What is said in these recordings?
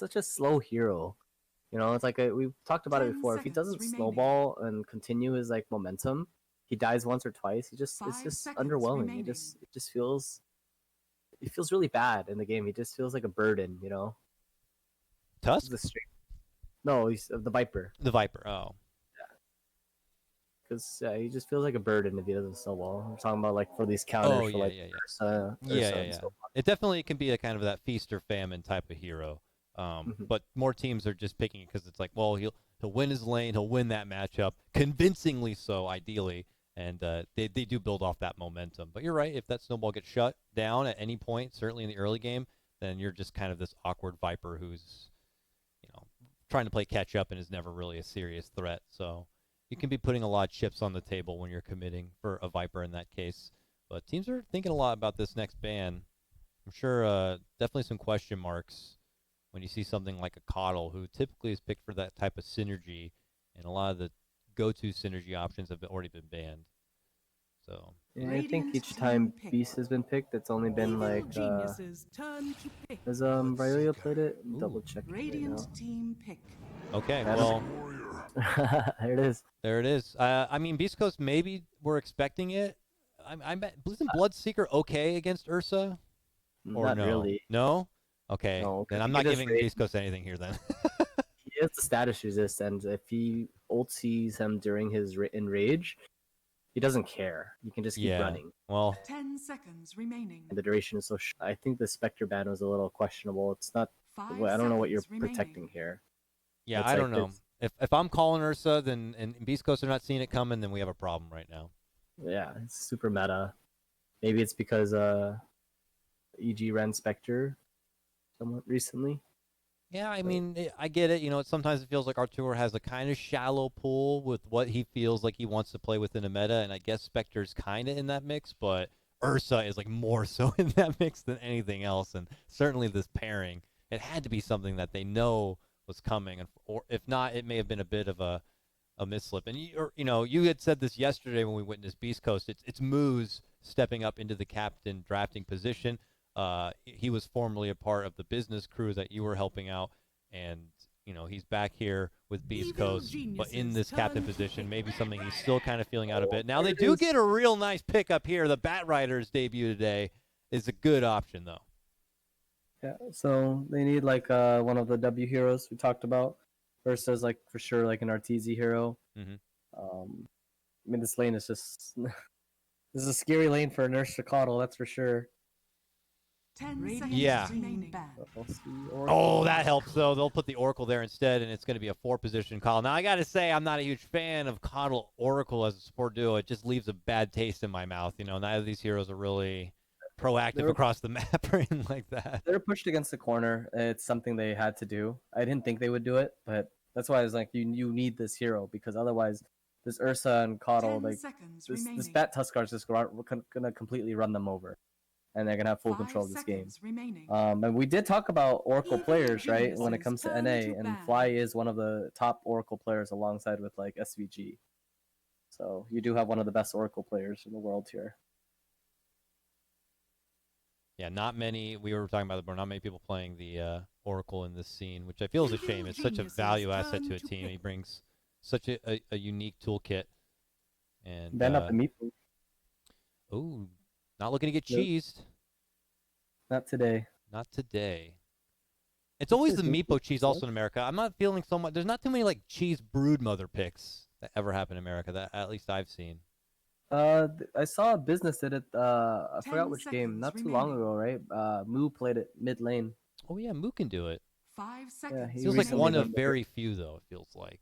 such a slow hero. You know, it's like we've talked about it before. If he doesn't snowball and continue his like momentum, he dies once or twice. It's just underwhelming. It feels really bad in the game. He just feels like a burden. You know, Tusk? the straight. No, he's the Viper. The Viper. Oh. Because he just feels like a burden if he doesn't snowball. We're talking about like for these counters Oh, for yeah, like yeah, yeah. Ursa Yeah. and so It definitely can be a kind of that feast or famine type of hero. on. But more teams are just picking it because it's like, well, he'll win his lane, he'll win that matchup, convincingly so, ideally, and they do build off that momentum. But you're right, if that snowball gets shut down at any point, certainly in the early game, then you're just kind of this awkward Viper who's, trying to play catch up and is never really a serious threat. So you can be putting a lot of chips on the table when you're committing for a Viper in that case. But teams are thinking a lot about this next ban. I'm sure definitely some question marks when you see something like a Coddle, who typically is picked for that type of synergy, and a lot of the go-to synergy options have already been banned. So Yeah, I think each time Beast has been picked, it's only been like has Bryolia played it? I'm double checking right now. Team pick. Okay, well, there it is. There it is. I mean, Beast Coast maybe we're expecting it. Isn't Bloodseeker okay against Ursa? Or Not no? really. No? Okay. No, Then I'm not giving Beast Coast anything here then. He has the status resist, and if he ult sees him during his enrage, he doesn't care. You can just keep running. Well, 10 seconds remaining. And the duration is so short. I think the Spectre ban was a little questionable. It's not. I don't know what you're protecting here. Yeah, I don't know. If I'm calling Ursa, then and Beast Coast are not seeing it coming, then we have a problem right now. Yeah, it's super meta. Maybe it's because EG ran Spectre somewhat recently. Yeah, I mean, I get it. Sometimes it feels like Artur has a kind of shallow pool with what he feels like he wants to play within a meta, and I guess Spectre's kind of in that mix, but Ursa is like more so in that mix than anything else, and certainly this pairing, it had to be something that they know was coming, or if not, it may have been a bit of a mislip. And you had said this yesterday when we witnessed Beast Coast. It's Moose stepping up into the captain drafting position. He was formerly a part of the business crew that you were helping out, and he's back here with Beast Coast, but in this captain position, maybe something he's still kind of feeling out a bit. Now they do get a real nice pickup here. The Bat Riders debut today is a good option though. Yeah, so they need like one of the W heroes we talked about versus like for sure like an Arteezy hero. Mm-hmm. I mean, this lane is just this is a scary lane for a Nurse to Coddle, that's for sure. 10 seconds yeah. remaining. Oh, that helps though. They'll put the Oracle there instead, and it's going to be a 4-position call. Now I got to say, I'm not a huge fan of Coddle Oracle as a support duo. It just leaves a bad taste in my mouth. Neither of these heroes are really proactive across the map or anything like that. They're pushed against the corner. It's something they had to do. I didn't think they would do it, but that's why I was like, you need this hero, because otherwise, this Ursa and Coddle, like this Bat Tuskar is just gonna completely run them over, and they're gonna have full control of this game. And we did talk about Oracle players, right? When it comes to NA, and Fly is one of the top Oracle players alongside with like SVG. So you do have one of the best Oracle players in the world here. Yeah, not many. We were talking about it, but not many people playing the Oracle in this scene, which I feel is a shame. It's such a value asset to a team. He brings such a unique toolkit. And Bend up the meeple. Ooh, not looking to get cheesed. Not today. Not today. It's always the Meepo cheese also in America. I'm not feeling so much. There's not too many like cheese broodmother picks that ever happen in America that at least I've seen. I saw a business did it. I forgot which game. Not too long ago, right? Moo played it mid lane. Oh yeah, Moo can do it. 5 seconds. Yeah, feels like one of very few though. It feels like.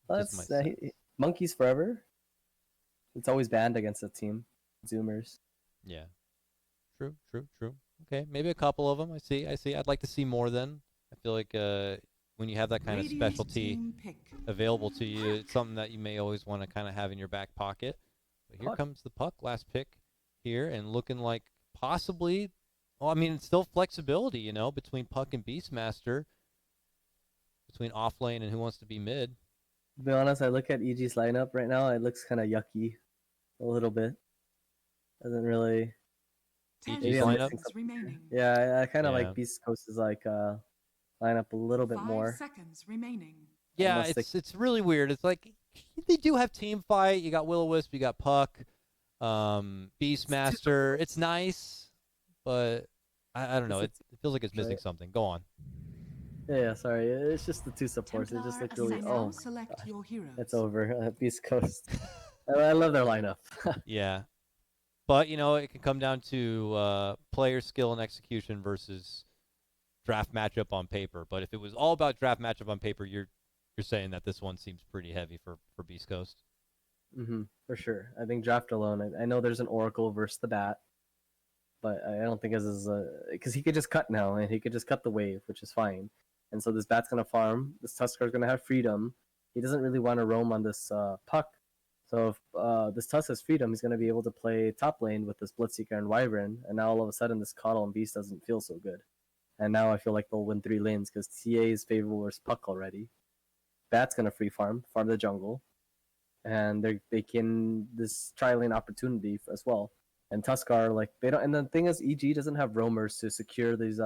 That's monkeys forever. It's always banned against a team. Zoomers. Yeah. True. Okay, maybe a couple of them. I see. I'd like to see more then. I feel like when you have that kind of specialty available to you, it's something that you may always want to kind of have in your back pocket. But here comes the Puck, last pick here, and looking like possibly, well, I mean, it's still flexibility, between Puck and Beastmaster, between off lane and who wants to be mid. To be honest, I look at EG's lineup right now. It looks kind of yucky, a little bit. Doesn't really. EG's lineup. Yeah, I kind of like Beast Coast is like line up a little bit 5 more. seconds remaining. Yeah, Unless they- it's really weird. It's like they do have team fight. You got Will-O-Wisp, you got Puck, Beastmaster. It's nice, but I don't know. It feels like it's missing right? something. Go on. Yeah, sorry. It's just the two supports. They just Templar look really. now Oh, select gosh. your heroes. It's over. Beast Coast. I love their lineup. Yeah, but it can come down to player skill and execution versus draft matchup on paper. But if it was all about draft matchup on paper, you're saying that this one seems pretty heavy for Beast Coast. For sure. I think draft alone. I know there's an Oracle versus the Bat, but I don't think this is because he could just cut now and he could just cut the wave, which is fine. And so this Bat's gonna farm. This Tuskar's gonna have freedom. He doesn't really want to roam on this Puck. So if this Tusk has freedom, he's gonna be able to play top lane with this Bloodseeker and Wyvern. And now all of a sudden this Coddle and Beast doesn't feel so good. And now I feel like they'll win 3 lanes because TA is favorable versus Puck already. Bat's gonna farm the jungle, and they can this tri-lane opportunity as well. And Tuskar, like they don't. And the thing is, EG doesn't have roamers to secure these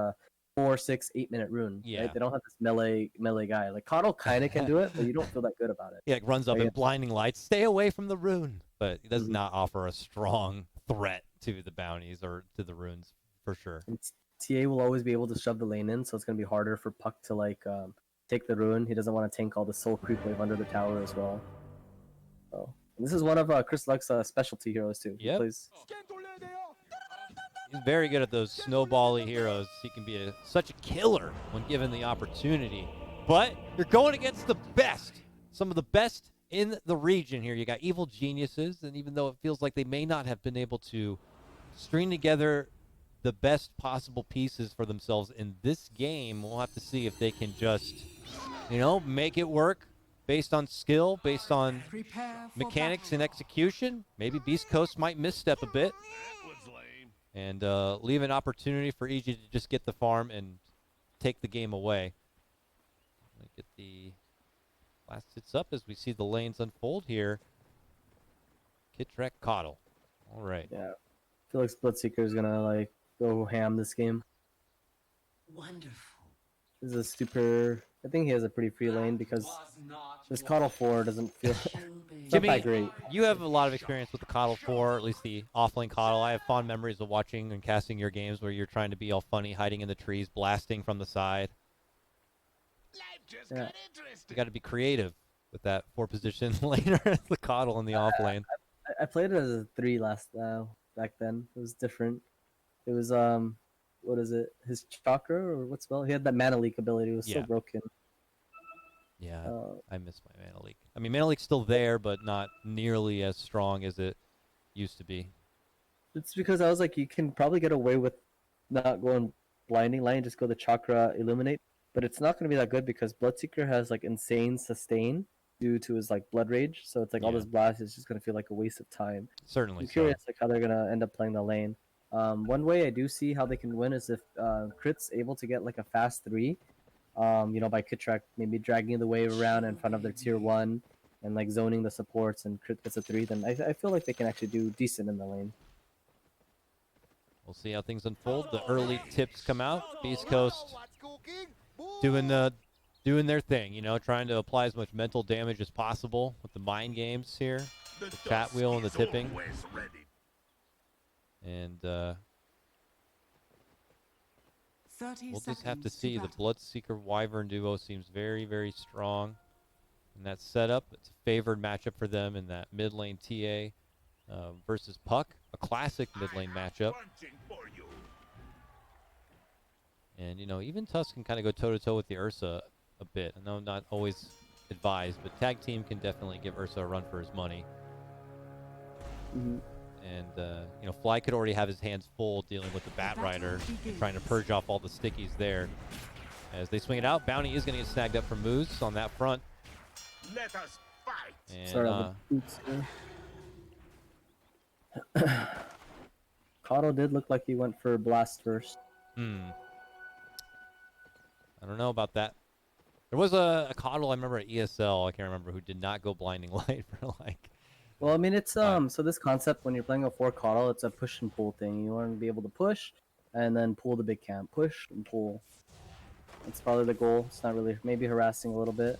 4, 6, 8 minute rune. Yeah. Right? They don't have this melee guy. Like Coddle kind of can do it, but you don't feel that good about it. Yeah, it runs up Like, in blinding lights. Stay away from the rune, but it does not offer a strong threat to the bounties or to the runes for sure. And TA will always be able to shove the lane in, so it's gonna be harder for Puck to like take the rune. He doesn't want to tank all the soul creep wave under the tower as well. So and this is one of Chris Luck's specialty heroes too. Yep. He plays. He's very good at those snowbally heroes. He can be such a killer when given the opportunity. But you're going against the best, some of the best in the region here. You got Evil Geniuses, and even though it feels like they may not have been able to string together the best possible pieces for themselves in this game, we'll have to see if they can just, make it work based on skill, based on mechanics and execution. Maybe Beast Coast might misstep a bit and leave an opportunity for EG to just get the farm and take the game away. Get the last hits up as we see the lanes unfold here. Kitrek Coddle. All right. Yeah. I feel like Splitseeker is gonna like go ham this game. Wonderful. This is a super. I think he has a pretty free lane because this Coddle 4 doesn't feel it's not that great. You have a lot of experience with the Coddle 4, or at least the offlane Coddle. I have fond memories of watching and casting your games where you're trying to be all funny, hiding in the trees, blasting from the side. Yeah. You got to be creative with that 4-position laner, the Coddle in the offlane. I played it as a 3 back then. It was different. It was what is it? His chakra or what spell? He had that mana leak ability. It was so broken. Yeah, I miss my mana leak. I mean, mana leak's still there, but not nearly as strong as it used to be. It's because I was like, you can probably get away with not going blinding light and just go the chakra illuminate, but it's not going to be that good because Bloodseeker has like insane sustain due to his like blood rage. So it's like all this blast is just going to feel like a waste of time. Certainly. I'm curious like how they're going to end up playing the lane. One way I do see how they can win is if Crit's able to get like a fast 3. By Kitrek maybe dragging the wave around in front of their tier 1 and like zoning the supports and Crit gets a 3, then I feel like they can actually do decent in the lane. We'll see how things unfold. The early tips come out. Beast Coast doing their thing, trying to apply as much mental damage as possible with the mind games here, the chat wheel and the tipping. And we'll just have to see. The Bloodseeker Wyvern duo seems very, very strong in that setup. It's a favored matchup for them in that mid lane TA versus Puck, a classic mid lane matchup. And, even Tusk can kind of go toe-to-toe with the Ursa a bit. I know not always advised, but tag team can definitely give Ursa a run for his money. Mm-hmm. And, Fly could already have his hands full dealing with the Bat Rider, trying to purge off all the stickies there. As they swing it out, Bounty is going to get snagged up from Moose on that front. Let us fight. And, Sorry, Coddle did look like he went for Blast first. I don't know about that. There was a Coddle I remember at ESL, I can't remember, who did not go Blinding Light for like... Well, I mean, it's so this concept when you're playing a 4 Coddle, it's a push and pull thing. You want to be able to push and then pull the big camp. Push and pull. That's probably the goal. It's not really, maybe harassing a little bit.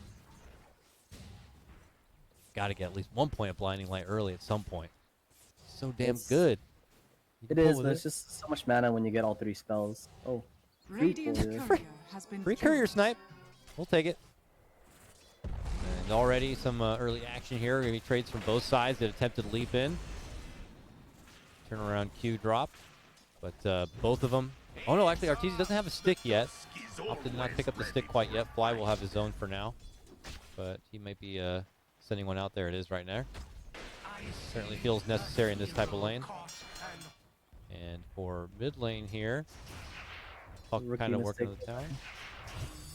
Got to get at least 1 point of blinding light early at some point. So damn It's- good. It is, but it's just so much mana when you get all 3 spells. Oh, Radiant courier. courier has been Free killed. courier snipe. We'll take it. And already some early action here. Maybe trades from both sides that attempted leap in. Turn around Q drop. But both of them. Oh no, actually Arteezy doesn't have a stick yet. Opted to not pick up the stick quite yet. Fly will have his own for now. But he might be sending one out there. It is right there. Certainly feels necessary in this type of lane. And for mid lane here, Puck kind of working on the tower.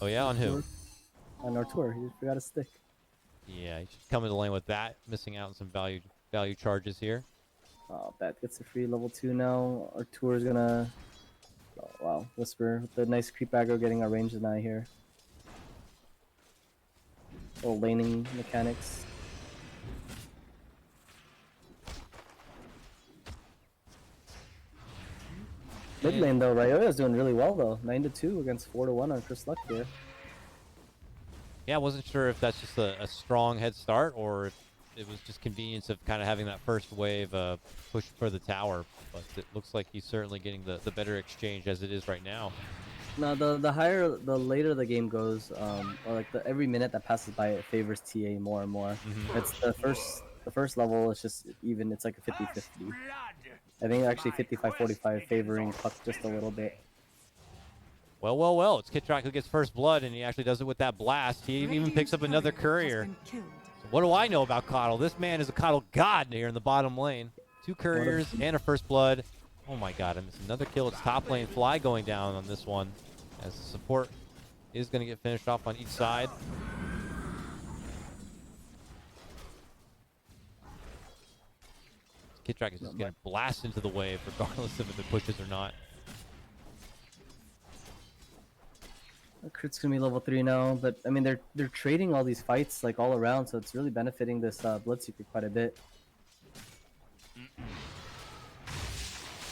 Oh yeah, on who? On Artur, he just forgot a stick. Yeah, he should come into the lane with that. Missing out on some value charges here. Oh, Bat gets a free level 2 now. Artur is gonna... Oh, wow, Whisper with the nice creep aggro getting our range deny here. Little laning mechanics. Mid lane though, Ryoya's doing really well though. 9-2 against 4-1 on Chris Luck here. Yeah, I wasn't sure if that's just a strong head start or if it was just convenience of kind of having that first wave push for the tower. But it looks like he's certainly getting the better exchange as it is right now. No, the later the game goes, or like every minute that passes by, it favors TA more and more. It's the first level. It's just even. It's like a 50-50. I think actually 55-45 favoring Puck just a little bit. Well, well, well. It's Kitrak who gets first blood, and he actually does it with that blast. He even picks up another courier. So what do I know about Coddle? This man is a Coddle god here in the bottom lane. 2 couriers and a first blood. Oh my god, I missed another kill. It's top lane. Fly going down on this one. As the support is going to get finished off on each side. Kitrak is just going to blast into the wave regardless of if it pushes or not. Crit's gonna be level 3 now, but I mean they're trading all these fights like all around, so it's really benefiting this Bloodseeker quite a bit.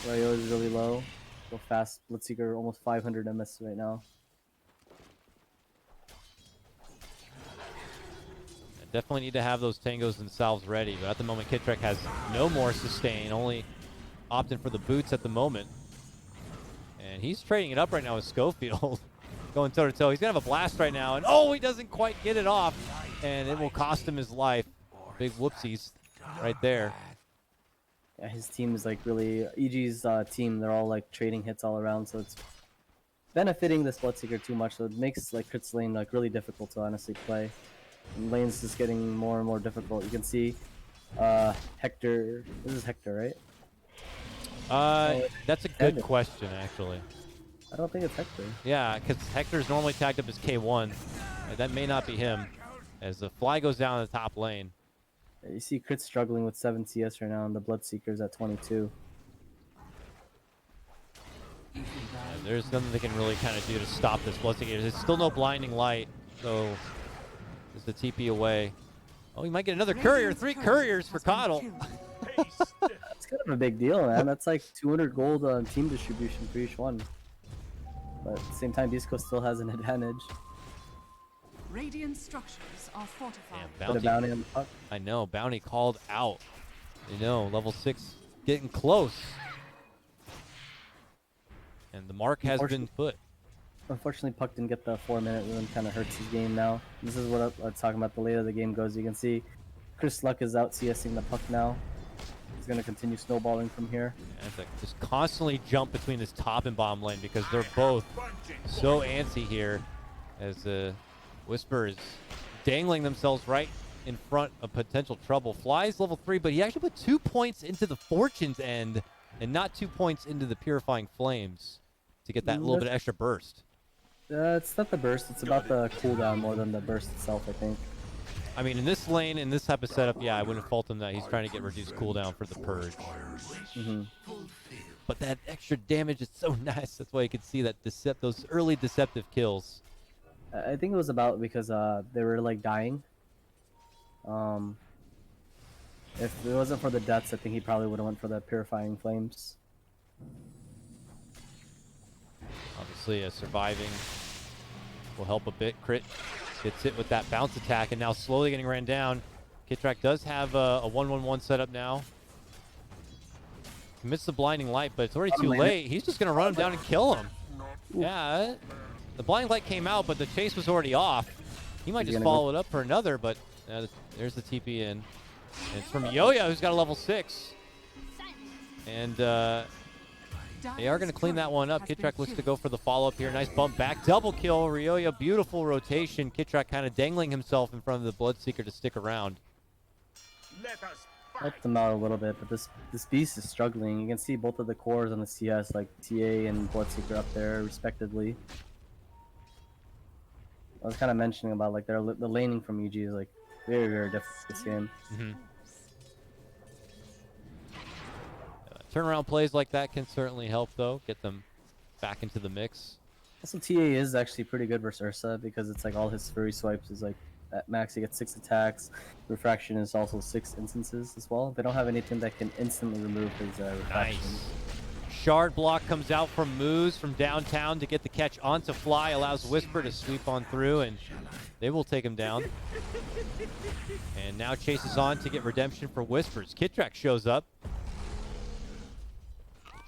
Ryo is really low. Go fast. Bloodseeker almost 500 MS right now. Definitely need to have those tangos themselves ready, but at the moment Kitrak has no more sustain, only opting for the boots at the moment. And he's trading it up right now with Schofield. Going toe to toe. He's gonna have a blast right now, and oh, he doesn't quite get it off, and it will cost him his life. Big whoopsies right there. Yeah, his team is like really EG's team. They're all like trading hits all around, so it's benefiting this Bloodseeker too much. So it makes like Crit's lane like really difficult to honestly play. And lane's just getting more and more difficult. You can see Hector. This is Hector, right? That's a good question, actually. I don't think it's Hector. Yeah, because Hector's normally tagged up as K1. That may not be him, as the Fly goes down the top lane. You see Crit struggling with 7 CS right now, and the Bloodseeker's at 22. There's nothing they can really kind of do to stop this Bloodseeker. There's still no blinding light, so there's the TP away. Oh, he might get another courier. 3 couriers for Coddle. That's kind of a big deal, man. That's like 200 gold on team distribution for each one. But at the same time, Beast Coast still has an advantage. Radiant structures are fortified. Damn, Put a bounty on the Puck. I know, bounty called out. You know, level 6 getting close. And the mark has been put. Unfortunately, Puck didn't get the 4-minute rune, kind of hurts his game now. This is what I was talking about. The later the game goes, you can see Chris Luck is out CSing the Puck now. He's going to continue snowballing from here. Yeah, just constantly jump between this top and bottom lane because they're both so antsy here as Whisper is dangling themselves right in front of potential trouble. Fly's level 3, but he actually put 2 points into the Fortune's End and not 2 points into the Purifying Flames to get that little bit of extra burst. It's not the burst, it's about the cooldown more than the burst itself, I think. I mean, in this lane, in this type of setup, yeah, I wouldn't fault him that he's trying to get reduced cooldown for the Purge. But that extra damage is so nice. That's why you can see that those early deceptive kills. I think it was about because they were like dying. If it wasn't for the deaths, I think he probably would have went for the Purifying Obviously, surviving will help a bit. Crit gets hit with that bounce attack, and now slowly getting ran down. Kitrak does have a 1-1-1 setup now. Commits the blinding light, but it's already too late. He's just going to run him down and kill him. Yeah, the blinding light came out, but the chase was already off. He might just follow it up for another, but there's the TP in. And it's from Yoya, who's got a level 6. And they are going to clean that one up. Kitrak looks to go for the follow-up here. Nice bump back. Double kill. Ryoya, beautiful rotation. Kitrak kind of dangling himself in front of the Bloodseeker to stick around. Helped them out a little bit, but this beast is struggling. You can see both of the cores on the CS, like TA and Bloodseeker up there, respectively. I was kind of mentioning about like the laning from EG is like very, very different this game. Turnaround plays like that can certainly help, though. Get them back into the mix. Also, TA is actually pretty good versus Ursa because it's like all his furry swipes is like at max. He gets 6 attacks. Refraction is also 6 instances as well. They don't have anything that can instantly remove his refraction. Nice. Shard block comes out from Moose from downtown to get the catch onto Fly. Allows Whisper to sweep on through, and they will take him down. And now chases on to get redemption for Whispers. Kitrak shows up.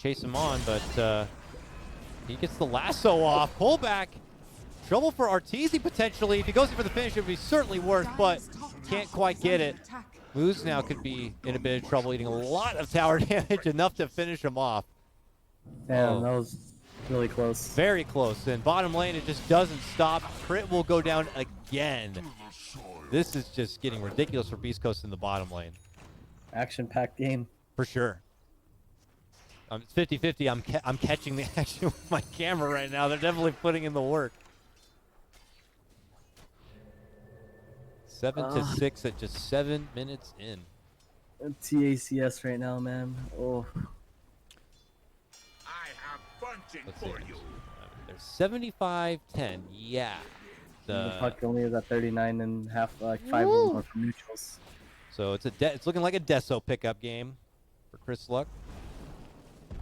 Chase him on, but he gets the lasso off. Pullback. Trouble for Arteezy potentially. If he goes in for the finish, it would be certainly worth, but can't quite get it. Moose now could be in a bit of trouble, eating a lot of tower damage, enough to finish him off. Damn, that was really close. Very close. And bottom lane, it just doesn't stop. Crit will go down again. This is just getting ridiculous for Beast Coast in the bottom lane. Action-packed game. For sure. It's 50-50. I'm catching the action with my camera right now. They're definitely putting in the work. 7-6 at just 7 minutes in. TACS right now, man. Oh. I have bunching for you. There's 75-10. Yeah. The puck only is at 39 and half, like 5 more from neutrals. So it's looking like a Deso pickup game for Chris Luck.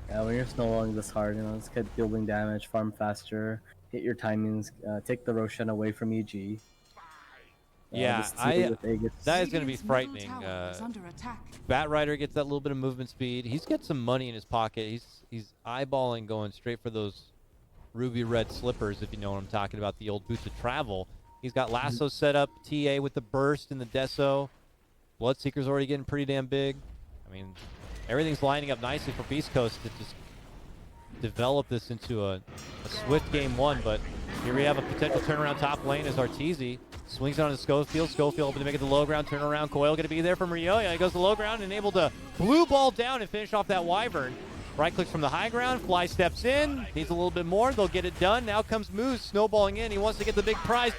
Yeah, when you're snowballing this hard, you know, it's good building damage, farm faster, hit your timings, take the Roshan away from EG. Yeah, that is going to be frightening. Batrider gets that little bit of movement speed. He's got some money in his pocket. He's eyeballing going straight for those ruby red slippers, if you know what I'm talking about, the old boots of travel. He's got lasso set up, TA with the burst and the Deso. Bloodseeker's already getting pretty damn big. I mean, everything's lining up nicely for Beast Coast to just develop this into a swift game one, but here we have a potential turnaround top lane as Arteezy swings on to Schofield. Schofield able to make it to low ground, turn around. Coil going to be there from Ryoya. He goes to low ground and able to blue ball down and finish off that Wyvern. Right clicks from the high ground. Fly steps in. Needs a little bit more. They'll get it done. Now comes Moose snowballing in. He wants to get the big prize.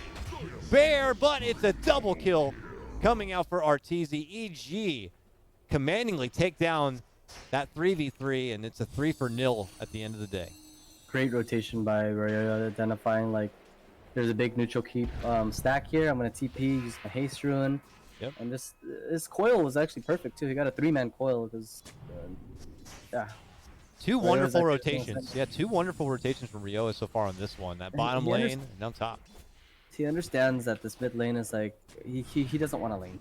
Bear, but it's a double kill coming out for Arteezy. EG commandingly take down that 3v3, and it's a 3-0 at the end of the day. Great rotation by Ryoya, identifying like there's a big neutral keep stack here. I'm gonna TP, use my haste ruin. Yep. And this coil was actually perfect too. He got a 3-man coil because yeah. Two wonderful rotations. Yeah, 2 wonderful rotations from Ryoya so far on this one. That bottom lane and on top. He understands that this mid lane is like he doesn't want to lane.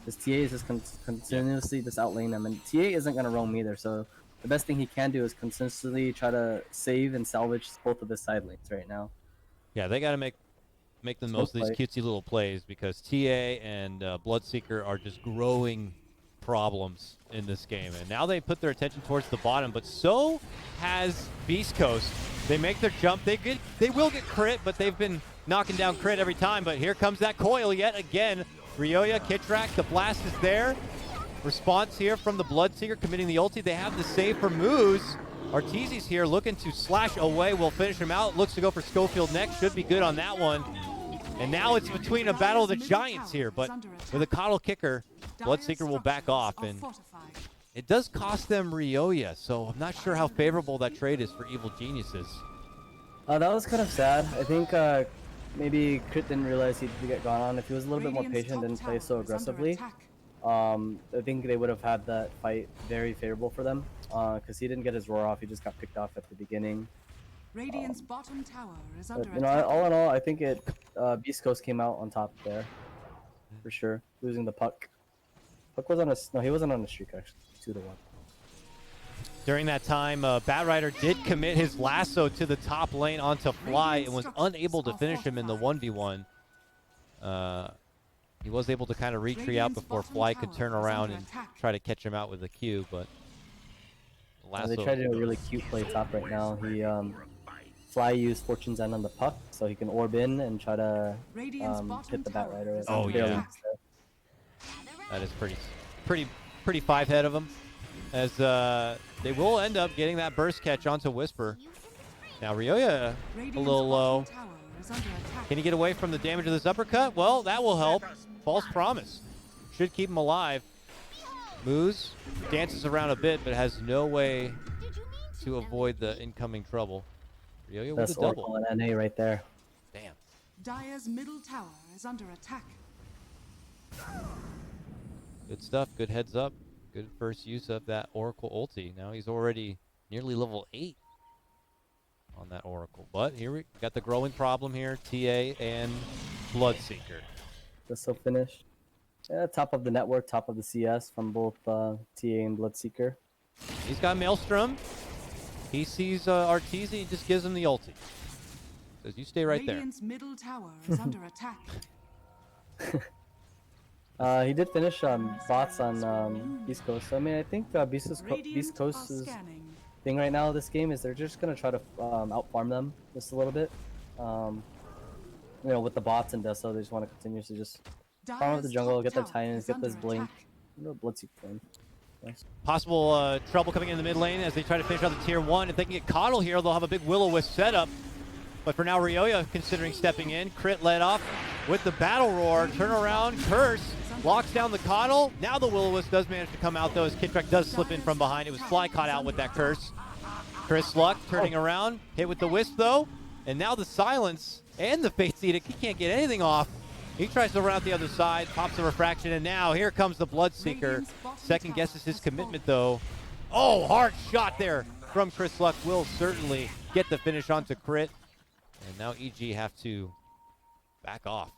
This TA is just continuously just outlane him, and TA isn't gonna roam either. So the best thing he can do is consistently try to save and salvage both of his side lanes right now. Yeah, they got to make the most of these cutesy little plays because TA and Bloodseeker are just growing problems in this game. And now they put their attention towards the bottom, but so has Beast Coast. They make their jump. They will get crit, but they've been knocking down crit every time. But here comes that coil yet again. Ryoya, Kitrak, the blast is there. Response here from the Bloodseeker committing the ulti. They have the save for Moose. Arteezy's here looking to slash away. Will finish him out. Looks to go for Schofield next. Should be good on that one. And now it's between a battle of the giants here. But with a coddle kicker, Bloodseeker will back off. And it does cost them Ryoya. So I'm not sure how favorable that trade is for Evil Geniuses. That was kind of sad. I think maybe Crit didn't realize he'd get gone on. If he was a little bit more patient, didn't play so aggressively, I think they would have had that fight very favorable for them. Because he didn't get his roar off, he just got picked off at the beginning. Radiant's bottom tower is under But, you know, attack. all in all, I think Beast Coast came out on top there, for sure. Losing the puck. Puck was on a no, he wasn't on a streak actually. 2-1. During that time, Batrider did commit his lasso to the top lane onto Fly and was unable to finish him in the 1v1. He was able to kind of retreat out before Fly could turn around and try to catch him out with a Q, but the lasso. They tried to do a really cute play top right now. He Fly used Fortune's End on the puck so he can orb in and try to hit the Batrider. Oh yeah, that is pretty five-head of him. As they will end up getting that burst catch onto Whisper. Now Ryoya a little low. Can he get away from the damage of this uppercut? Well, that will help. False promise. Should keep him alive. Moves, dances around a bit, but has no way to avoid the incoming trouble. Ryoya with a double. Oracle and NA right there. Damn. Dire's middle tower is under attack. Good stuff. Good heads up. Good first use of that Oracle ulti. Now he's already nearly level 8 on that Oracle. But here we got the growing problem here. TA and Bloodseeker. This will finish. Yeah, top of the network, top of the CS from both TA and Bloodseeker. He's got Maelstrom. He sees Arteezy. He just gives him the ulti. Says, you stay right there. Radiant's middle tower is under attack. He did finish bots on Beast Coast. So, I mean, I think Beast Coast's thing right now this game is they're just gonna try to outfarm them just a little bit. You know, with the bots and Deso, they just want to continuously just farm up the jungle, get their Titans, get this blink. Bloodseeker thing. Nice. Possible trouble coming in the mid lane as they try to finish out the tier 1. If they can get Coddle here, they'll have a big Will-O-Wisp setup. But for now, Ryoya considering stepping in. Crit led off with the Battle Roar. Turn around, Curse. Locks down the Coddle. Now the Will-O-Wisp does manage to come out, though, as Kidrak does slip in from behind. It was Fly caught out with that Curse. Chris Luck turning around. Hit with the Wisp, though. And now the Silence and the Fate's Edict. He can't get anything off. He tries to run out the other side. Pops the Refraction. And now here comes the Bloodseeker. Second guesses his commitment, though. Oh, hard shot there from Chris Luck. Will certainly get the finish onto Crit. And now EG have to back off.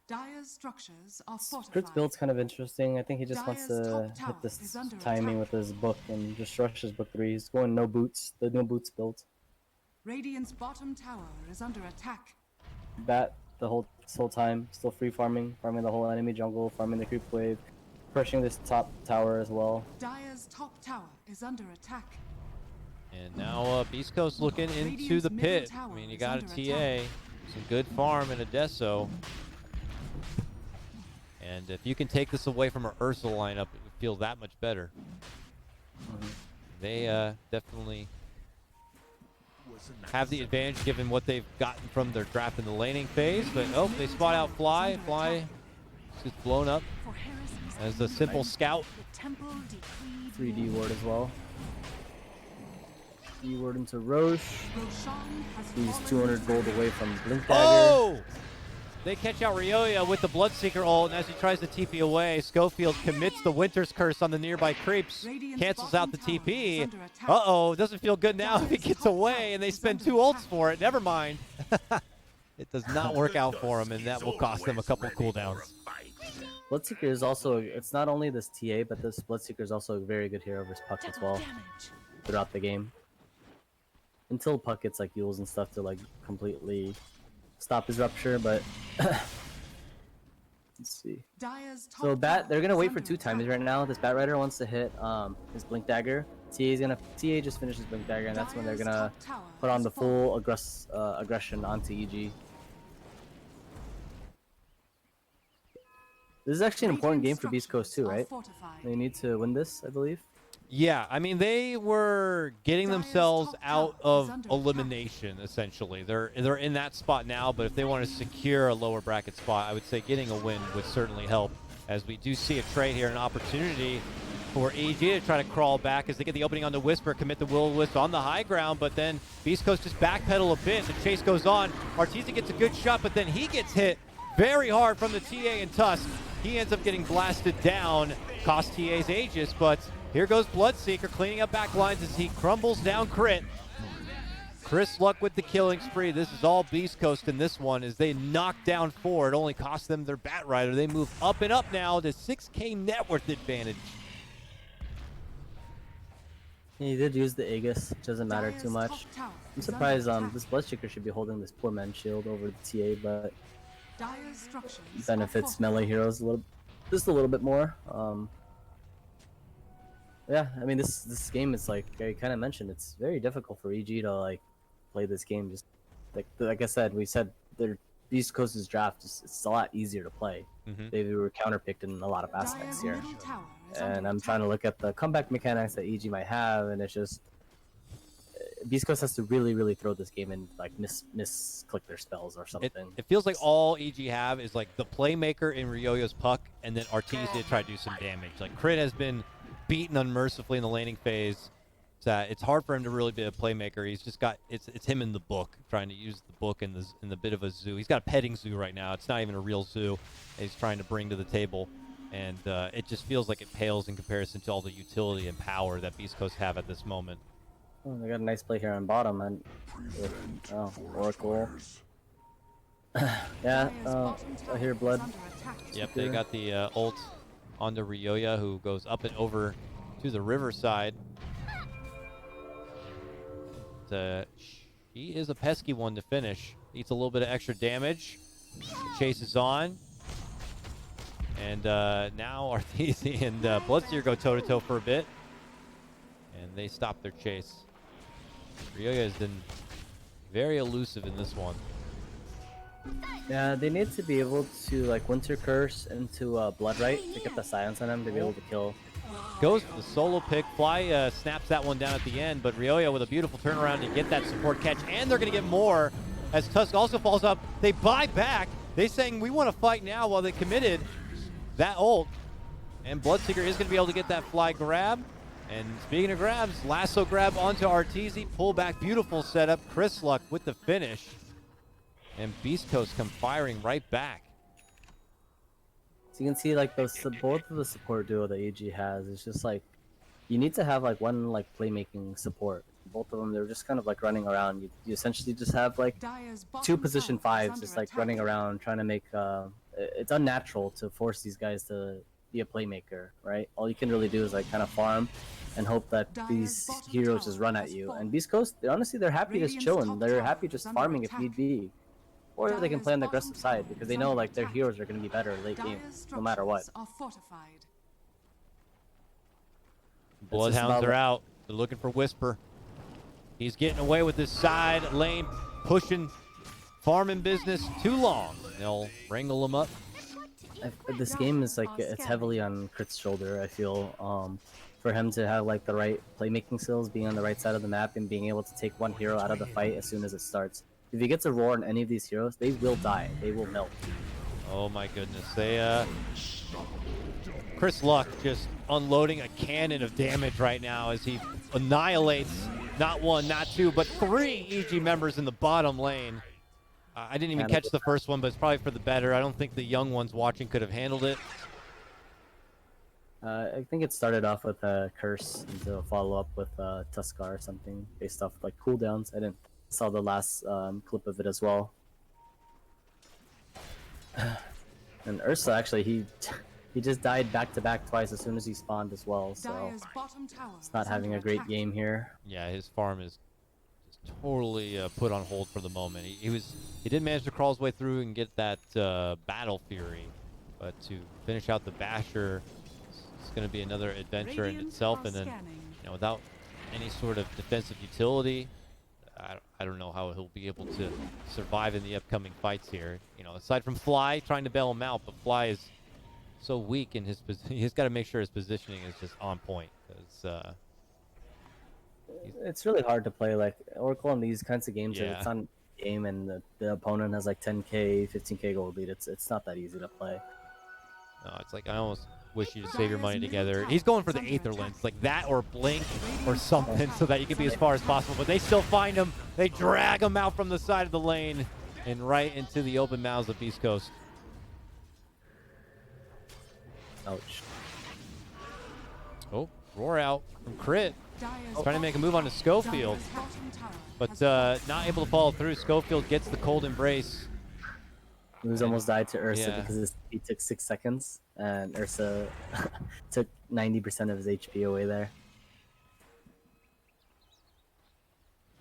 Dire's structures are fortified. Crit's build's kind of interesting. I think he just wants to hit this timing with his book and just rush his book 3. He's going no boots, the no boots build. Radiant's bottom tower is under attack. Bat this whole time, still free farming the whole enemy jungle, farming the creep wave, pushing this top tower as well. Dire's top tower is under attack. And now Beast Coast looking into the pit. I mean, you got a TA, some good farm and a Deso. And if you can take this away from our Ursa lineup, it would feel that much better. They definitely have the advantage given what they've gotten from their draft in the laning phase. But, oh, they spot out Fly. Fly is blown up as a simple scout. 3D ward as well. D-ward into Roche. He's 200 gold away from Blink Dagger. Oh! They catch out Ryoya with the Bloodseeker ult, and as he tries to TP away, Schofield commits the Winter's Curse on the nearby creeps, cancels out the TP. Uh-oh, doesn't feel good now if he gets away, and they spend 2 ults for it. Never mind. It does not work out for him, and that will cost them a couple cooldowns. Bloodseeker is also, it's not only this TA, but this Bloodseeker is also a very good hero versus Puck as well throughout the game. Until Puck gets like Yules and stuff to like completely stop his rupture, but let's see. So they're gonna wait for 2 times right now. This Batrider wants to hit his Blink Dagger. TA just finishes Blink Dagger, and that's when they're gonna put on the full aggression onto EG. This is actually an important game for Beast Coast too, right? They need to win this, I believe. Yeah, I mean, they were getting themselves out of elimination, essentially. They're in that spot now, but if they want to secure a lower bracket spot, I would say getting a win would certainly help, as we do see a trade here, an opportunity for EG to try to crawl back as they get the opening on the Whisper, commit the Will-O-Wisp on the high ground, but then Beast Coast just backpedal a bit. The chase goes on. Arteezy gets a good shot, but then he gets hit very hard from the TA and Tusk. He ends up getting blasted down, cost TA's Aegis, but here goes Bloodseeker cleaning up back lines as he crumbles down Crit. Chris Luck with the killing spree. This is all Beast Coast in this one as they knock down 4. It only cost them their Bat Rider. They move up and up now to 6K net worth advantage. He did use the Aegis, which doesn't matter too much. I'm surprised this Bloodseeker should be holding this poor man's shield over the TA, but benefits melee heroes just a little bit more. Yeah, I mean this game is like I kind of mentioned, it's very difficult for EG to like play this game. Just like I said, we said their Beast Coast's draft it's a lot easier to play. They were counterpicked in a lot of aspects here, and I'm trying to look at the comeback mechanics that EG might have, and it's just Beast Coast has to really throw this game and like misclick their spells or something. It feels like all EG have is like the playmaker in Ryoya's puck, and then Arteezy to try to do some damage. Like Crit has been beaten unmercifully in the laning phase. It's hard for him to really be a playmaker. He's just got it's him in the book, trying to use the book in the bit of a zoo. He's got a petting zoo right now. It's not even a real zoo. He's trying to bring to the table, and it just feels like it pales in comparison to all the utility and power that Beast Coast have at this moment. Oh, they got a nice play here on bottom, and Oracle. Yeah, I hear blood. Yep, they got the ult onto Ryoya, who goes up and over to the riverside. She is a pesky one to finish. Eats a little bit of extra damage. The chase is on. And now Arteezy and Bloodseeker go toe-to-toe for a bit. And they stop their chase. Ryoya has been very elusive in this one. Yeah, they need to be able to like Winter Curse into Bloodright to get the silence on him to be able to kill. Goes for the solo pick. Fly snaps that one down at the end, but Ryoya with a beautiful turnaround to get that support catch, and they're going to get more as Tusk also falls up. They buy back. They saying we want to fight now while they committed that ult, and Bloodseeker is going to be able to get that fly grab. And speaking of grabs, lasso grab onto Arteezy, pull back, beautiful setup. Chris Luck with the finish, and Beast Coast come firing right back. So you can see like both of the support duo that AG has. It's just like you need to have like one like playmaking support. Both of them, they're just kind of like running around. You essentially just have like 2 position 5s just like running around trying to make. It's unnatural to force these guys to be a playmaker, right? All you can really do is like kind of farm and hope that these heroes just run at you. And Beast Coast, honestly, they're happy just chilling. They're happy just farming if need be. Or they can play on the aggressive side because they know like their heroes are going to be better late game, no matter what. Bloodhounds are out. They're looking for Whisper. He's getting away with this side lane, pushing farming business too long. They'll wrangle him up. This game is like it's heavily on Crit's shoulder. I feel for him to have like the right playmaking skills, being on the right side of the map, and being able to take one hero out of the fight as soon as it starts. If he gets a roar on any of these heroes, they will die. They will melt. Oh my goodness. They Chris Luck just unloading a cannon of damage right now as he annihilates not 1, not 2, but 3 EG members in the bottom lane. I didn't even catch the first one, but it's probably for the better. I don't think the young ones watching could have handled it. I think it started off with a curse and to follow up with Tuskar or something based off like cooldowns. I didn't saw the last clip of it as well. And Ursa actually he just died back to back twice as soon as he spawned as well. So it's not having a great game here. Yeah, his farm is totally put on hold for the moment. He did manage to crawl his way through and get that Battle Fury, but to finish out the Basher, it's going to be another adventure in itself. And then, without any sort of defensive utility, I don't know how he'll be able to survive in the upcoming fights here. Aside from Fly trying to bail him out, but Fly is so weak in his position. He's got to make sure his positioning is just on point. Because it's really hard to play like Oracle in these kinds of games. If it's on game and the opponent has like 10k, 15k gold lead, it's not that easy to play. No, it's like I almost wish you to save your money together. He's going for the Aether Lens, like that or Blink or something, so that you can be as far as possible. But they still find him. They drag him out from the side of the lane and right into the open mouths of Beast Coast. Ouch. Oh, roar out from Crit. Trying to make a move onto Schofield, but not able to follow through. Schofield gets the cold embrace. Moose almost died to Ursa Yeah. because he took 6 seconds, and Ursa took 90% of his HP away there.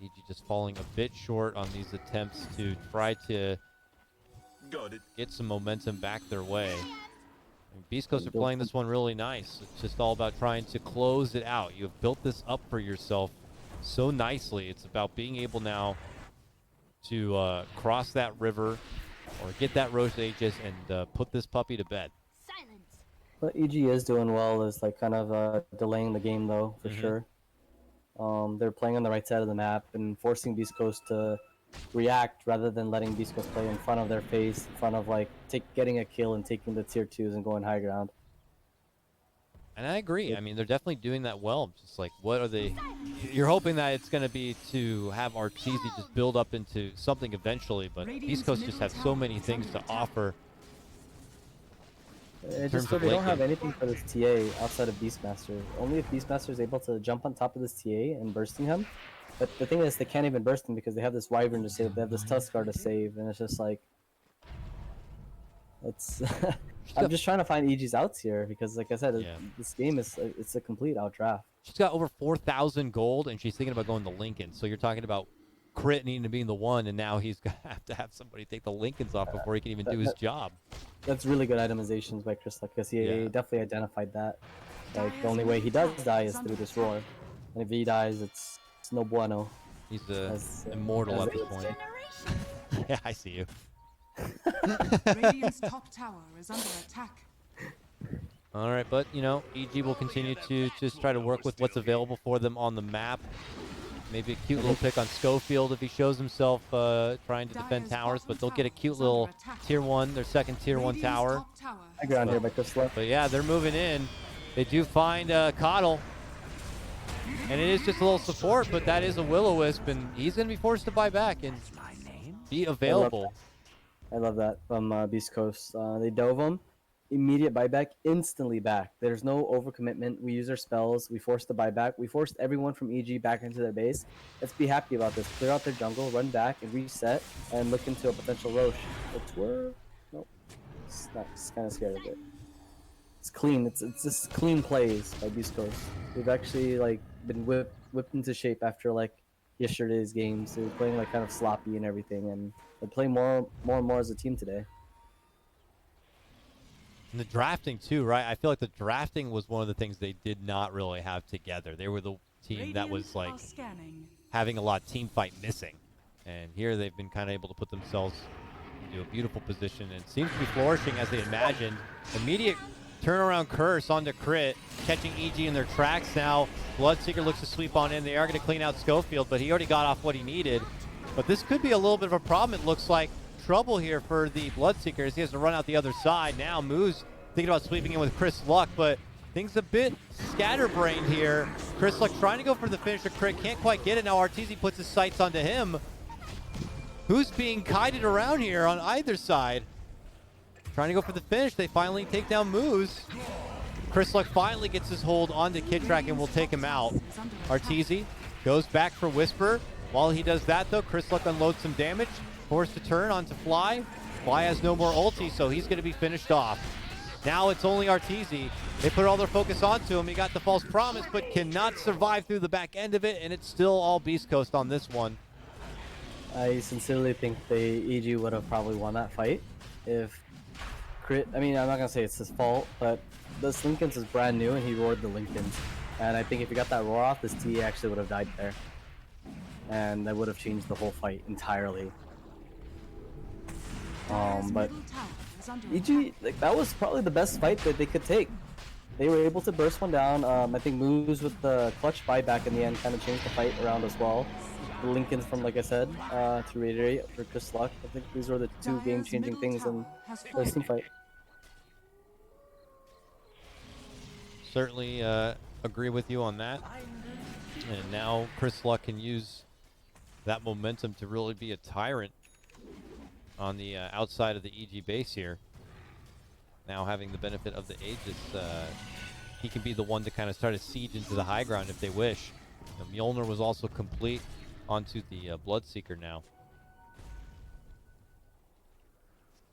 EG just falling a bit short on these attempts to try to get some momentum back their way. And Beast Coast are playing this one really nice. It's just all about trying to close it out. You have built this up for yourself so nicely. It's about being able now to cross that river or get that Roche Aegis and put this puppy to bed. What EG is doing well is like kind of delaying the game though, for sure. They're playing on the right side of the map and forcing Beast Coast to react rather than letting Beast Coast play in front of their face, in front of like getting a kill and taking the tier 2s and going high ground. And I agree. I mean, they're definitely doing that well. Just like, what are they? You're hoping that it's going to be to have Arteezy just build up into something eventually, but Beast Coast just have so many things to offer. It's just so they don't have anything for this TA outside of Beastmaster. Only if Beastmaster is able to jump on top of this TA and bursting him. But the thing is, they can't even burst him because they have this Wyvern to save, they have this Tuskar to save, and it's just like... It's... I'm just trying to find EG's outs here because, like I said, this game is it's a complete outdraft. She's got over 4,000 gold, and she's thinking about going to Lincoln. So you're talking about Crit needing to be in the one, and now he's going to have somebody take the Lincolns off before he can even do his job. That's really good itemizations by Chris Luck, because he definitely identified that. Like, the only way he does die is through this roar. And if he dies, it's no bueno. He's immortal at this point. Yeah, I see you. Radiant's top tower is under attack. All right, but, you know, EG will continue to just try to work with what's available for them on the map. Maybe a cute little pick on Schofield if he shows himself trying to defend towers, but they'll get a cute little tier 1, their second tier 1 tower. I got on here by Chris Luck. But yeah, they're moving in. They do find Coddle. And it is just a little support, but that is a Will-O-Wisp, and he's going to be forced to buy back and be available. I love that from Beast Coast. They dove him. Immediate buyback, instantly back. There's no overcommitment. We use our spells. We forced the buyback. We forced everyone from EG back into their base. Let's be happy about this. Clear out their jungle, run back, and reset, and look into a potential Roche. Nope. It's not. It's kind of scared of it. It's clean. It's just clean plays by Beast Coast. We've actually like been whipped into shape after like yesterday's games. They were playing like kind of sloppy and everything, and they play more and more as a team today. And the drafting too, right? I feel like the drafting was one of the things they did not really have together. They were the team that was like having a lot of team fight missing. And here they've been kind of able to put themselves into a beautiful position and seems to be flourishing as they imagined. Immediate turnaround curse onto Crit, catching EG in their tracks now. Bloodseeker looks to sweep on in. They are going to clean out Schofield, but he already got off what he needed. But this could be a little bit of a problem, it looks like. Trouble here for the Bloodseekers. He has to run out the other side. Now Moose thinking about sweeping in with Chris Luck, but things a bit scatterbrained here. Chris Luck trying to go for the finisher. Crit can't quite get it. Now Arteezy puts his sights onto him. Who's being kited around here on either side? Trying to go for the finish. They finally take down Moose. Chris Luck finally gets his hold onto Kidtrack and will take him out. Arteezy goes back for Whisper. While he does that, though, Chris Luck unloads some damage. Forced to turn onto Fly. Fly has no more ulti, so he's going to be finished off. Now it's only Arteezy. They put all their focus onto him. He got the false promise, but cannot survive through the back end of it, and it's still all Beast Coast on this one. I sincerely think EG would have probably won that fight if Crit... I mean, I'm not going to say it's his fault, but this Lincoln's is brand new, and he roared the Lincolns. And I think if he got that roar off, this TA actually would have died there. And that would have changed the whole fight entirely. But EG, like, that was probably the best fight that they could take. They were able to burst one down. I think Moves with the clutch buyback in the end kind of changed the fight around as well. The Lincolns from, like I said, to reiterate, for Chris Luck. I think these were the two game-changing things in this team fight. Certainly agree with you on that. And now Chris Luck can use that momentum to really be a tyrant on the outside of the EG base here. Now having the benefit of the Aegis, he can be the one to kind of start a siege into the high ground if they wish. Mjolnir was also complete onto the Bloodseeker now.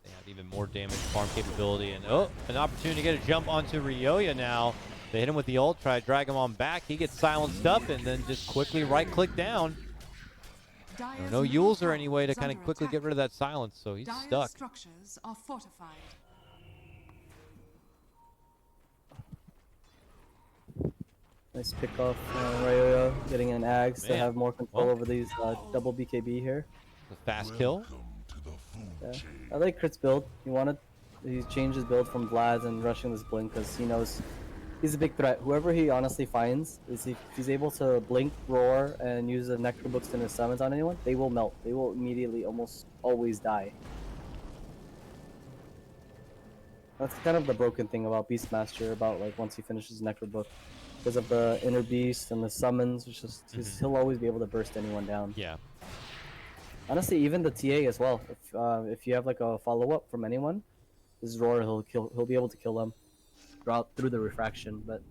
They have even more damage, farm capability, and an opportunity to get a jump onto Ryoya now. They hit him with the ult, try to drag him on back. He gets silenced up and then just quickly right-click down. No Yules or any way to kind of quickly get rid of that silence, so he's stuck. Structures are fortified. Nice pick off Ryoya, getting an Ags to have more control over these double BKB here. The fast kill. Yeah. I like Crit's build. He changed his build from Vlad's and rushing this blink because he knows he's a big threat. Whoever he honestly finds, if he's able to blink, roar, and use the Nectar Books and his summons on anyone, they will melt. They will immediately almost always die. That's kind of the broken thing about Beastmaster, about like once he finishes Nectar Book. Because of the Inner Beast and the summons, which is he'll always be able to burst anyone down. Yeah. Honestly, even the TA as well. If you have like a follow-up from anyone, this Roar he'll be able to kill them through the refraction. But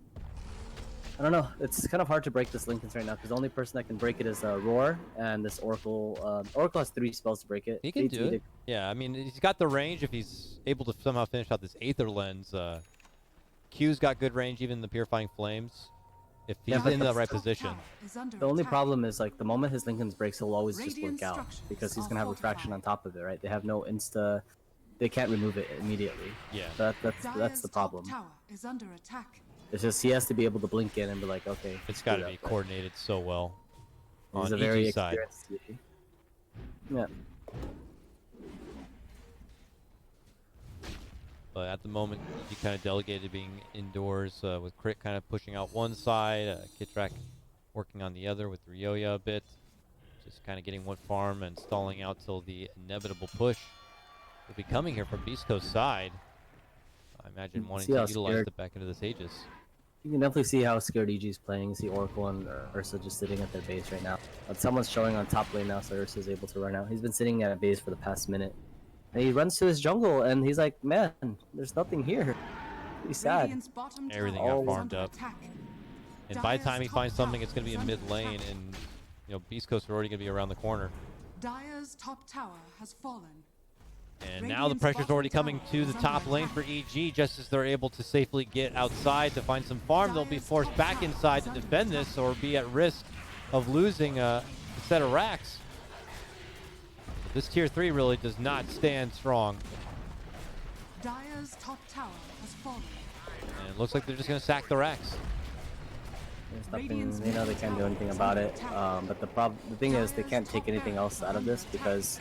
I don't know. It's kind of hard to break this Linken's right now because the only person that can break it is Roar and this Oracle. Oracle has 3 spells to break it. He can do it. Yeah, I mean he's got the range if he's able to somehow finish out this Aether Lens. Q's got good range, even the Purifying Flames, if he's in the right position. The only problem is like the moment his Linken's breaks, he'll always just blink out because he's gonna have refraction on top of it, right? They have no insta, they can't remove it immediately. Yeah. So that's the problem. It's just he has to be able to blink in and be like, okay. It's got to be coordinated so well. He's on a very EG side. experienced. Yeah. But at the moment, he kind of delegated being indoors with Crit kind of pushing out one side, Kitrak working on the other with Ryoya a bit. Just kind of getting one farm and stalling out till the inevitable push will be coming here from Beast Coast side. I imagine wanting to utilize the back into this Aegis. You can definitely see how scared EG is playing. You see Oracle and Ursa just sitting at their base right now. But someone's showing on top lane now, so Ursa is able to run out. He's been sitting at a base for the past minute. And he runs to his jungle, and he's like, man, there's nothing here. Pretty sad. Everything got farmed up. And by the time he finds something, it's going to be in mid lane, and Beast Coast are already going to be around the corner. Dire's top tower has fallen. And now the pressure's already coming to the top lane for EG. Just as they're able to safely get outside to find some farm, they'll be forced back inside to defend this or be at risk of losing a set of racks. This tier 3 really does not stand strong. Dire's top tower has fallen. And it looks like they're just going to sack the racks. There's nothing, they know they can't do anything about it. But the thing is, they can't take anything else out of this because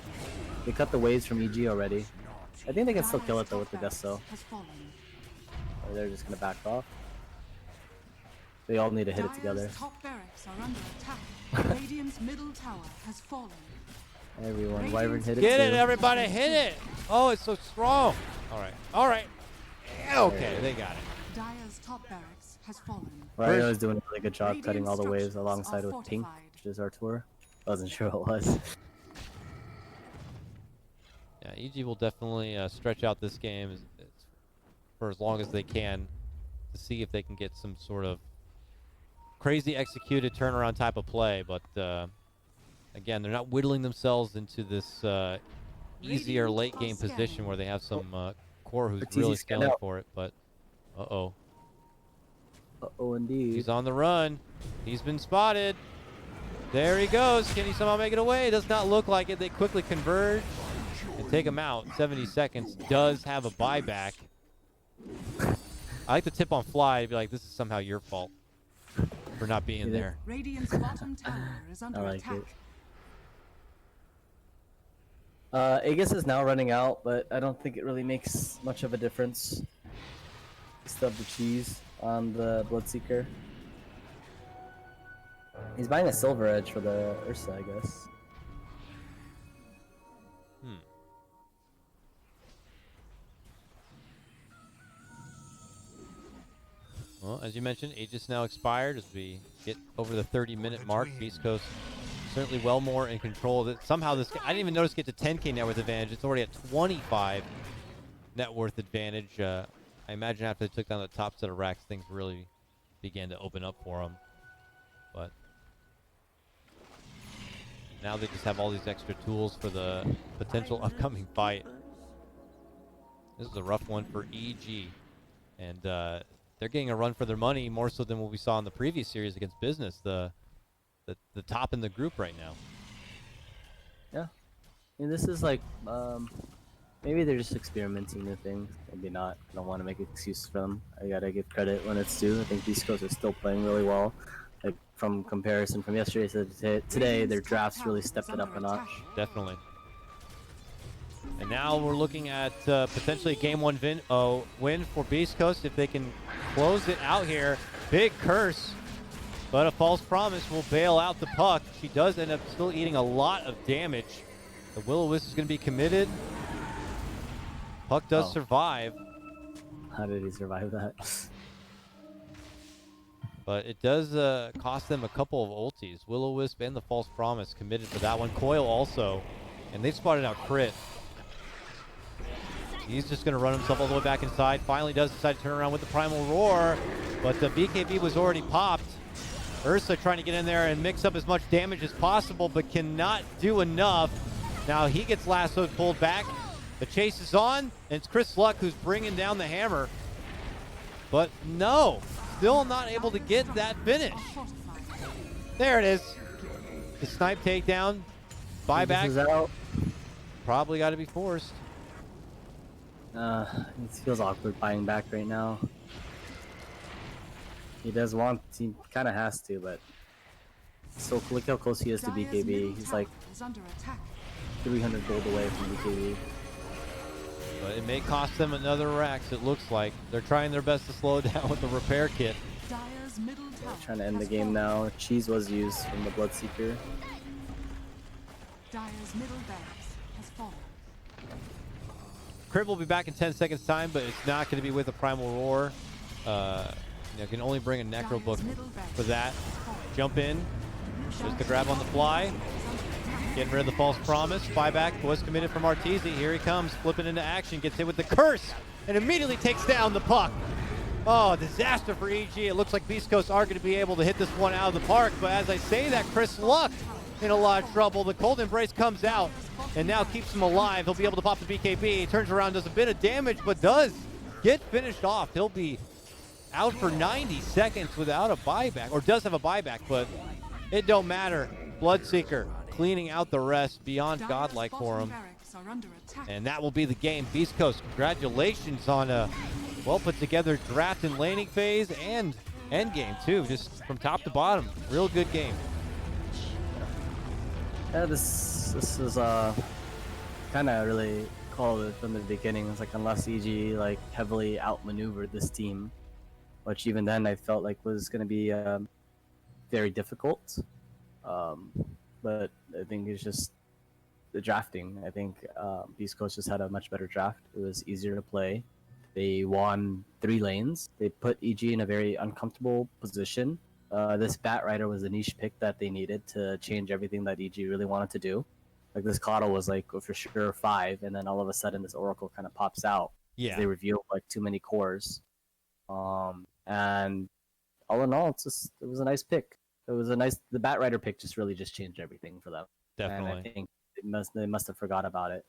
they cut the waves from EG already. I think they can still kill it though with the Death Cell. Or they're just going to back off. They all need to hit it together. Top barracks are under attack. Radiant's middle tower has fallen. Everyone, Wyvern hit it. Get too. it, everybody, hit it! Oh, it's so strong. All right. Okay, they got it. Dire's top barracks has fallen. Ryo is doing a really good job cutting all the waves alongside with Pink, which is Artur. Wasn't sure what it was. Yeah, EG will definitely stretch out this game for as long as they can to see if they can get some sort of crazy executed turnaround type of play, but again, they're not whittling themselves into this easier late game position where they have some core who's really scaling for it, but uh-oh. Uh-oh, indeed. He's on the run. He's been spotted. There he goes. Can he somehow make it away? Does not look like it. They quickly converge and take him out. 70 seconds. Does have a buyback. I like the tip on Fly. Be like, this is somehow your fault for not being there. Radiant's bottom tower is under attack. Aegis is now running out, but I don't think it really makes much of a difference. Still have the cheese on the Bloodseeker. He's buying a Silver Edge for the Ursa, I guess. Well, as you mentioned, Aegis now expired as we get over the 30-minute mark. Beast Coast certainly well more in control of it. Somehow this, I didn't even notice get to 10k net worth advantage. It's already at 25 net worth advantage. I imagine after they took down the top set of racks, things really began to open up for them. But Now they just have all these extra tools for the potential upcoming fight. This is a rough one for EG. And they're getting a run for their money more so than what we saw in the previous series against Business, the top in the group right now. Yeah. I mean, this is like, maybe they're just experimenting new things. Maybe not. I don't want to make excuses for them. I gotta give credit when it's due. I think Beast Coast are still playing really well. Like, from comparison from yesterday to today, their drafts really stepped it up a notch. Definitely. And now we're looking at potentially a game one win for Beast Coast if they can close it out here. Big curse, but a false promise will bail out the puck. She does end up still eating a lot of damage. The Will-O-Wisp is going to be committed. Puck does survive. How did he survive that? But it does cost them a couple of ultis. Will-O-Wisp and the false promise committed for that one. Coil also. And they've spotted out Crit. He's just going to run himself all the way back inside. Finally does decide to turn around with the Primal Roar. But the BKB was already popped. Ursa trying to get in there and mix up as much damage as possible, but cannot do enough. Now he gets lassoed, pulled back. The chase is on, and it's Chris Luck who's bringing down the hammer. But no, still not able to get that finish. There it is. The snipe takedown. Buyback. Probably got to be forced. It feels awkward buying back right now. He kind of has to, but so look how close he is to BKB. He's like 300 gold away from BKB. But it may cost them another Rax, it looks like. They're trying their best to slow it down with the repair kit. They're trying to end the game now. Cheese was used from the Bloodseeker. Dire's middle barracks has fallen. Crib will be back in 10 seconds time, but it's not going to be with a Primal Roar. You can only bring a Necro Book for that. Jump in, just to grab on the fly. Getting rid of the false promise. Buyback was committed from Arteezy. Here he comes, flipping into action, gets hit with the curse, and immediately takes down the puck. Oh, disaster for EG. It looks like Beast Coast are going to be able to hit this one out of the park, but as I say that, Chris Luck in a lot of trouble. The Cold Embrace comes out and now keeps him alive. He'll be able to pop the BKB. He turns around, does a bit of damage, but does get finished off. He'll be out for 90 seconds without a buyback, or does have a buyback, but it don't matter. Bloodseeker cleaning out the rest, beyond godlike for him. And that will be the game. Beast Coast, congratulations on a well put together draft and laning phase and end game too, just from top to bottom. Real good game. Yeah, this is kind of really called it from the beginning. It's like unless EG like heavily outmaneuvered this team, which even then I felt like was going to be very difficult. But I think it's just the drafting. I think Beast Coast just had a much better draft. It was easier to play. They won 3 lanes. They put EG in a very uncomfortable position. This Bat Rider was a niche pick that they needed to change everything that EG really wanted to do. Like this Coddle was like for sure 5, and then all of a sudden this Oracle kind of pops out. Yeah. They revealed like too many cores. And all in all, it was a nice pick. The Bat Rider pick just really just changed everything for them. Definitely. And I think they must have forgot about it.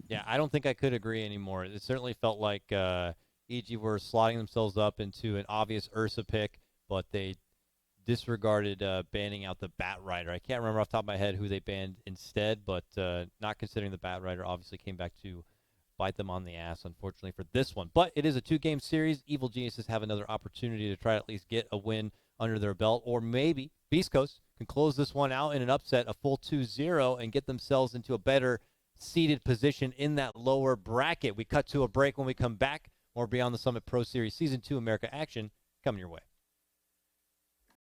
Yeah, I don't think I could agree anymore. It certainly felt like EG were slotting themselves up into an obvious Ursa pick, but they disregarded banning out the Bat Rider. I can't remember off the top of my head who they banned instead, but not considering the Bat Rider obviously came back to bite them on the ass, unfortunately, for this one. But it is a 2-game series. Evil Geniuses have another opportunity to try to at least get a win under their belt, or maybe Beast Coast can close this one out in an upset, a full 2-0, and get themselves into a better seated position in that lower bracket. We cut to a break. When we come back, more Beyond the Summit Pro Series Season 2 America action coming your way.